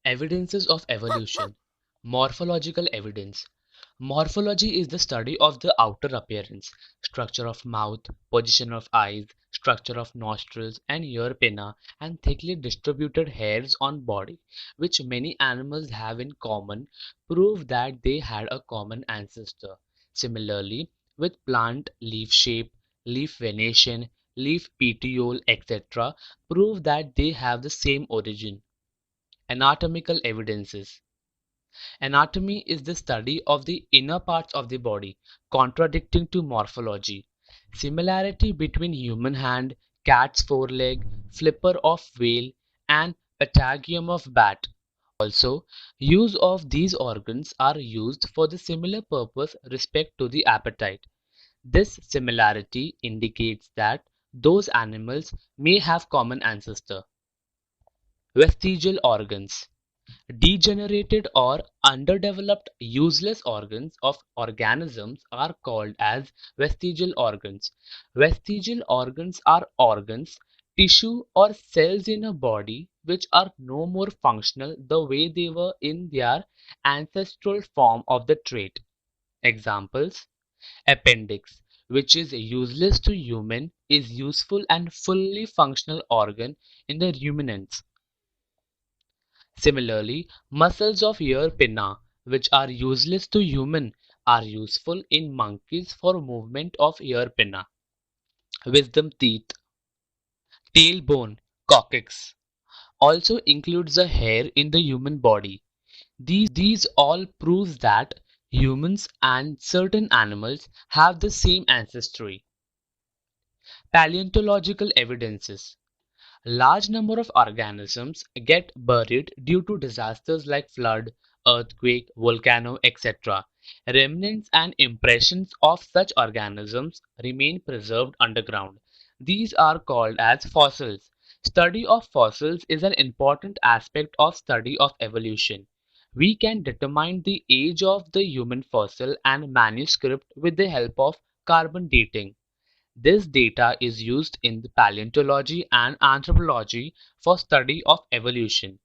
Evidences of evolution. Morphological evidence. Morphology is the study of the outer appearance, structure of mouth, position of eyes, structure of nostrils and ear pinna, and thickly distributed hairs on body, which many animals have in common, prove that they had a common ancestor. Similarly, with plant leaf shape, leaf venation, leaf petiole, etc., prove that they have the same origin. Anatomical evidences. Anatomy is the study of the inner parts of the body, contradicting to morphology. Similarity between human hand, cat's foreleg, flipper of whale, and patagium of bat. Also, use of these organs are used for the similar purpose respect to the appetite. This similarity indicates that those animals may have common ancestor. Vestigial organs. Degenerated or underdeveloped useless organs of organisms are called as vestigial organs. Vestigial organs are organs, tissue or cells in a body which are no more functional the way they were in their ancestral form of the trait. Examples: appendix, which is useless to human, is useful and fully functional organ in the ruminants. Similarly, muscles of ear pinna, which are useless to human, are useful in monkeys for movement of ear pinna. Wisdom teeth, tailbone, coccyx also includes the hair in the human body. These all proves that humans and certain animals have the same ancestry. Paleontological evidences. Large number of organisms get buried due to disasters like flood, earthquake, volcano, etc. Remnants and impressions of such organisms remain preserved underground. These are called as fossils. Study of fossils is an important aspect of study of evolution. We can determine the age of the human fossil and manuscript with the help of carbon dating. This data is used in the paleontology and anthropology for study of evolution.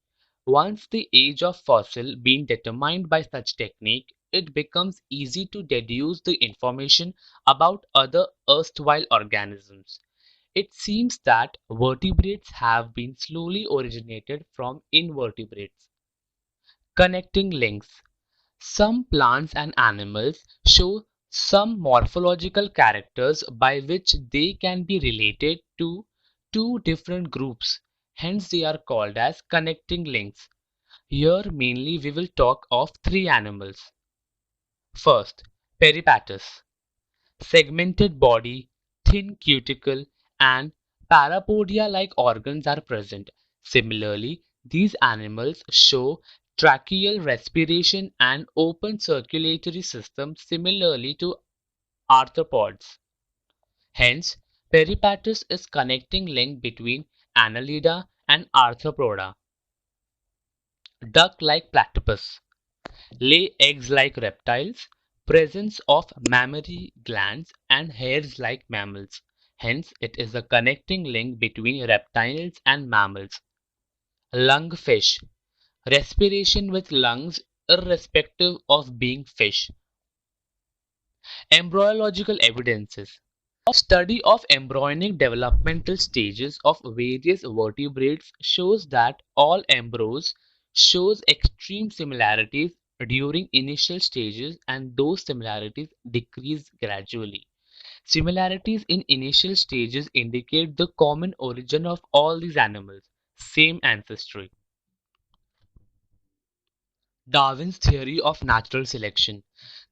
Once the age of fossil been determined by such technique, it becomes easy to deduce the information about other erstwhile organisms. It seems that vertebrates have been slowly originated from invertebrates. Connecting links. Some plants and animals show some morphological characters by which they can be related to two different groups. Hence they are called as connecting links. Here mainly we will talk of three animals. First, Peripatus. Segmented body, thin cuticle and parapodia-like organs are present. Similarly, these animals show tracheal respiration and open circulatory system similarly to arthropods. Hence, Peripatus is connecting link between Annelida and Arthropoda. Duck-like platypus. Lay eggs like reptiles, presence of mammary glands and hairs like mammals. Hence, it is a connecting link between reptiles and mammals. Lungfish, respiration with lungs irrespective of being fish. Embryological evidences. Study of embryonic developmental stages of various vertebrates shows that all embryos shows extreme similarities during initial stages and those similarities decrease gradually. Similarities in initial stages indicate the common origin of all these animals, same ancestry. Darwin's theory of natural selection.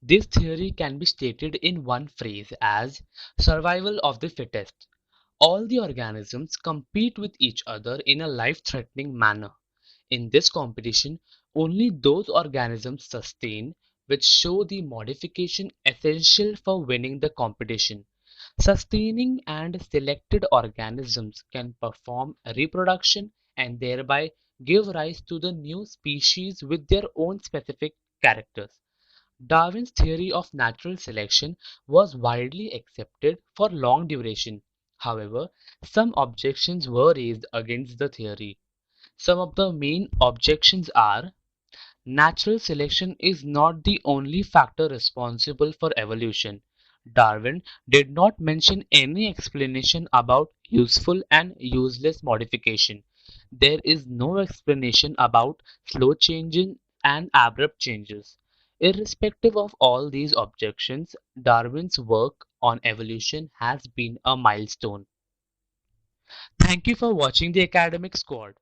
This theory can be stated in one phrase as survival of the fittest. All the organisms compete with each other in a life-threatening manner. In this competition, only those organisms sustain which show the modification essential for winning the competition. Sustaining and selected organisms can perform reproduction and thereby give rise to the new species with their own specific characters. Darwin's theory of natural selection was widely accepted for long duration. However, some objections were raised against the theory. Some of the main objections are: natural selection is not the only factor responsible for evolution. Darwin did not mention any explanation about useful and useless modification. There is no explanation about slow changes and abrupt changes. Irrespective of all these objections, Darwin's work on evolution has been a milestone. Thank you for watching the Academic Squad.